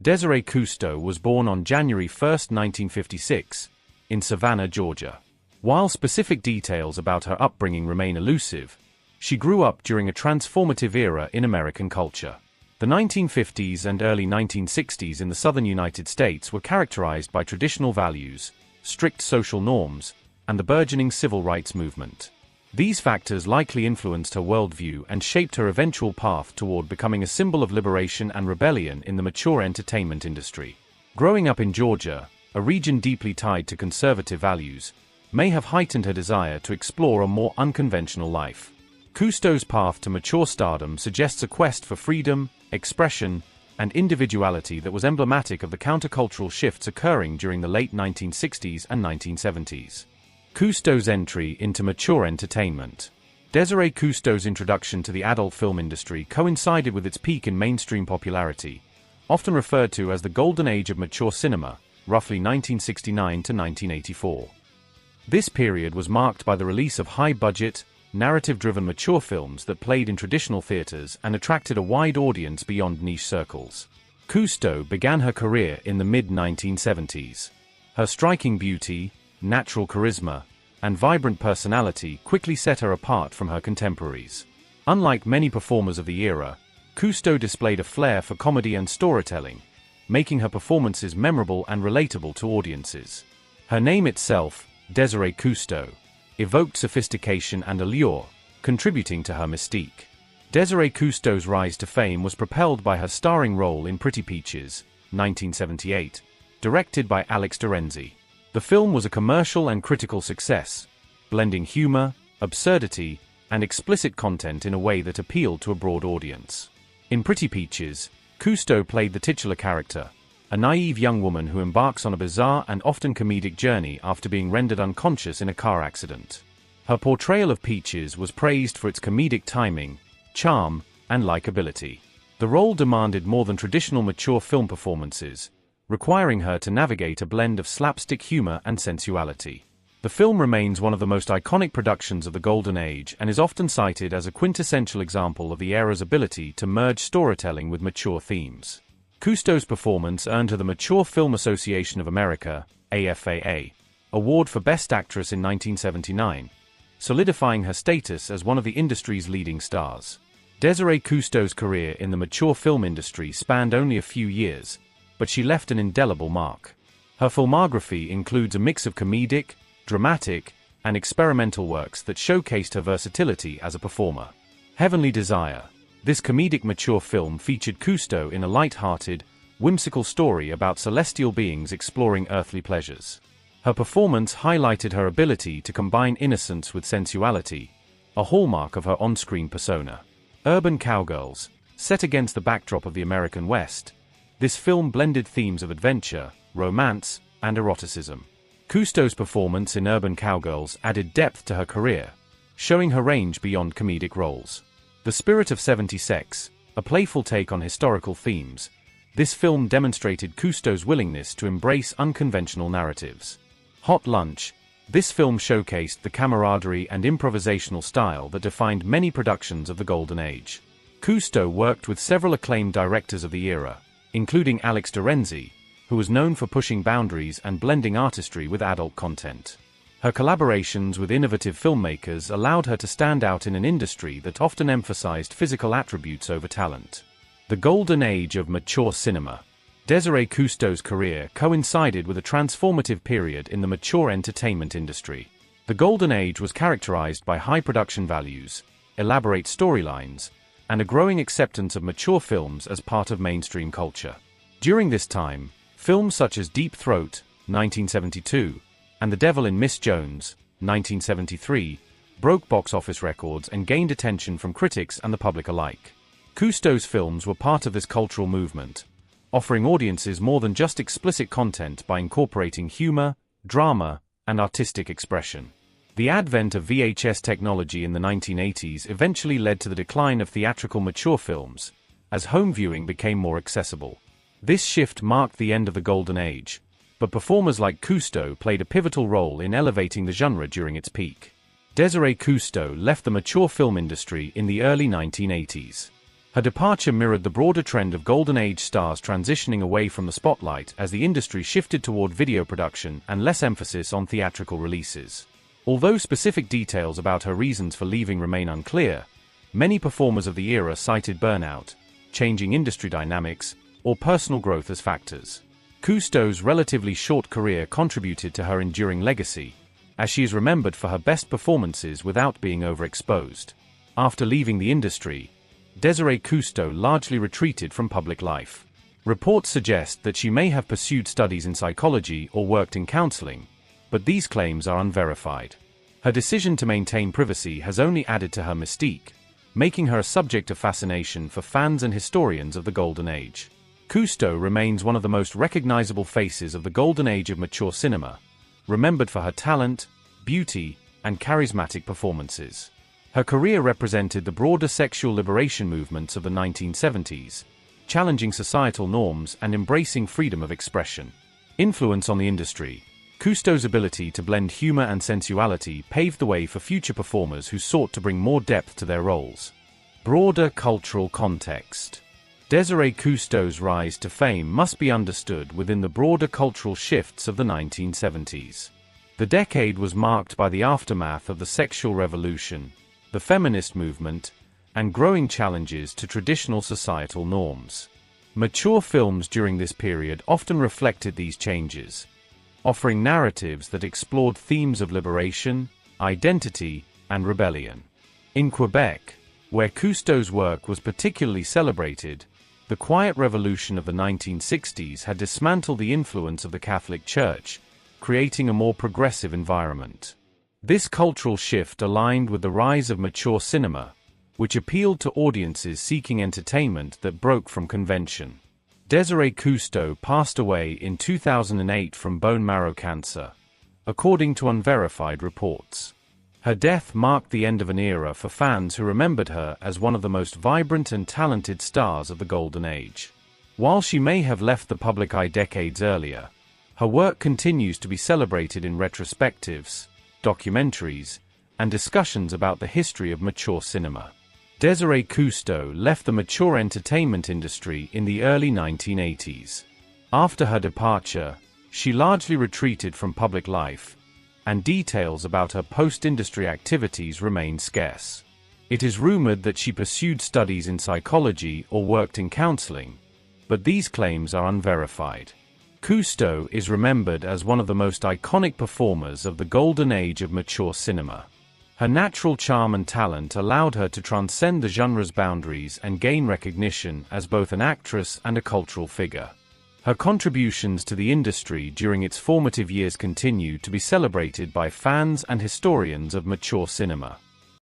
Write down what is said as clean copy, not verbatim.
Desirée Cousteau was born on January 1, 1956, in Savannah, Georgia. While specific details about her upbringing remain elusive, she grew up during a transformative era in American culture. The 1950s and early 1960s in the southern United States were characterized by traditional values, strict social norms, and the burgeoning civil rights movement. These factors likely influenced her worldview and shaped her eventual path toward becoming a symbol of liberation and rebellion in the mature entertainment industry. Growing up in Georgia, a region deeply tied to conservative values, may have heightened her desire to explore a more unconventional life. Cousteau's path to mature stardom suggests a quest for freedom, expression, and individuality that was emblematic of the countercultural shifts occurring during the late 1960s and 1970s. Cousteau's entry into mature entertainment. Desirée Cousteau's introduction to the adult film industry coincided with its peak in mainstream popularity, often referred to as the golden age of mature cinema, roughly 1969 to 1984. This period was marked by the release of high-budget, narrative-driven mature films that played in traditional theaters and attracted a wide audience beyond niche circles. Cousteau began her career in the mid-1970s. Her striking beauty, natural charisma, and vibrant personality quickly set her apart from her contemporaries. Unlike many performers of the era, Cousteau displayed a flair for comedy and storytelling, making her performances memorable and relatable to audiences. Her name itself, Desirée Cousteau, evoked sophistication and allure, contributing to her mystique. Desirée Cousteau's rise to fame was propelled by her starring role in Pretty Peaches, 1978, directed by Alex de Renzi. The film was a commercial and critical success, blending humor, absurdity, and explicit content in a way that appealed to a broad audience. In Pretty Peaches, Cousteau played the titular character, a naive young woman who embarks on a bizarre and often comedic journey after being rendered unconscious in a car accident. Her portrayal of Peaches was praised for its comedic timing, charm, and likability. The role demanded more than traditional mature film performances, requiring her to navigate a blend of slapstick humor and sensuality. The film remains one of the most iconic productions of the Golden Age and is often cited as a quintessential example of the era's ability to merge storytelling with mature themes. Cousteau's performance earned her the Mature Film Association of America, AFAA, award for Best Actress in 1979, solidifying her status as one of the industry's leading stars. Desirée Cousteau's career in the mature film industry spanned only a few years, but she left an indelible mark. Her filmography includes a mix of comedic, dramatic, and experimental works that showcased her versatility as a performer. Heavenly Desire. This comedic mature film featured Cousteau in a light-hearted, whimsical story about celestial beings exploring earthly pleasures. Her performance highlighted her ability to combine innocence with sensuality, a hallmark of her on-screen persona. Urban Cowgirls. Set against the backdrop of the American West, this film blended themes of adventure, romance, and eroticism. Cousteau's performance in Urban Cowgirls added depth to her career, showing her range beyond comedic roles. The Spirit of 76, a playful take on historical themes, this film demonstrated Cousteau's willingness to embrace unconventional narratives. Hot Lunch. This film showcased the camaraderie and improvisational style that defined many productions of the Golden Age. Cousteau worked with several acclaimed directors of the era, including Alex de Renzi, who was known for pushing boundaries and blending artistry with adult content. Her collaborations with innovative filmmakers allowed her to stand out in an industry that often emphasized physical attributes over talent. The Golden Age of Mature Cinema. Desirée Cousteau's career coincided with a transformative period in the mature entertainment industry. The Golden Age was characterized by high production values, elaborate storylines, and a growing acceptance of mature films as part of mainstream culture. During this time, films such as Deep Throat, 1972, and The Devil in Miss Jones, 1973, broke box office records and gained attention from critics and the public alike. Cousteau's films were part of this cultural movement, offering audiences more than just explicit content by incorporating humor, drama, and artistic expression. The advent of VHS technology in the 1980s eventually led to the decline of theatrical mature films, as home viewing became more accessible. This shift marked the end of the Golden Age, but performers like Cousteau played a pivotal role in elevating the genre during its peak. Desirée Cousteau left the mature film industry in the early 1980s. Her departure mirrored the broader trend of Golden Age stars transitioning away from the spotlight as the industry shifted toward video production and less emphasis on theatrical releases. Although specific details about her reasons for leaving remain unclear, many performers of the era cited burnout, changing industry dynamics, or personal growth as factors. Cousteau's relatively short career contributed to her enduring legacy, as she is remembered for her best performances without being overexposed. After leaving the industry, Desirée Cousteau largely retreated from public life. Reports suggest that she may have pursued studies in psychology or worked in counseling, but these claims are unverified. Her decision to maintain privacy has only added to her mystique, making her a subject of fascination for fans and historians of the Golden Age. Cousteau remains one of the most recognizable faces of the Golden Age of mature cinema, remembered for her talent, beauty, and charismatic performances. Her career represented the broader sexual liberation movements of the 1970s, challenging societal norms and embracing freedom of expression. Influence on the industry. Cousteau's ability to blend humor and sensuality paved the way for future performers who sought to bring more depth to their roles. Broader cultural context. Desirée Cousteau's rise to fame must be understood within the broader cultural shifts of the 1970s. The decade was marked by the aftermath of the sexual revolution, the feminist movement, and growing challenges to traditional societal norms. Mature films during this period often reflected these changes, offering narratives that explored themes of liberation, identity, and rebellion. In Quebec, where Cousteau's work was particularly celebrated, the quiet revolution of the 1960s had dismantled the influence of the Catholic Church, creating a more progressive environment. This cultural shift aligned with the rise of mature cinema, which appealed to audiences seeking entertainment that broke from convention. Desirée Cousteau passed away in 2008 from bone marrow cancer, according to unverified reports. Her death marked the end of an era for fans who remembered her as one of the most vibrant and talented stars of the Golden Age. While she may have left the public eye decades earlier, her work continues to be celebrated in retrospectives, documentaries, and discussions about the history of mature cinema. Desirée Cousteau left the mature entertainment industry in the early 1980s. After her departure, she largely retreated from public life, and details about her post-industry activities remain scarce. It is rumored that she pursued studies in psychology or worked in counseling, but these claims are unverified. Cousteau is remembered as one of the most iconic performers of the Golden Age of mature cinema. Her natural charm and talent allowed her to transcend the genre's boundaries and gain recognition as both an actress and a cultural figure. Her contributions to the industry during its formative years continue to be celebrated by fans and historians of mature cinema.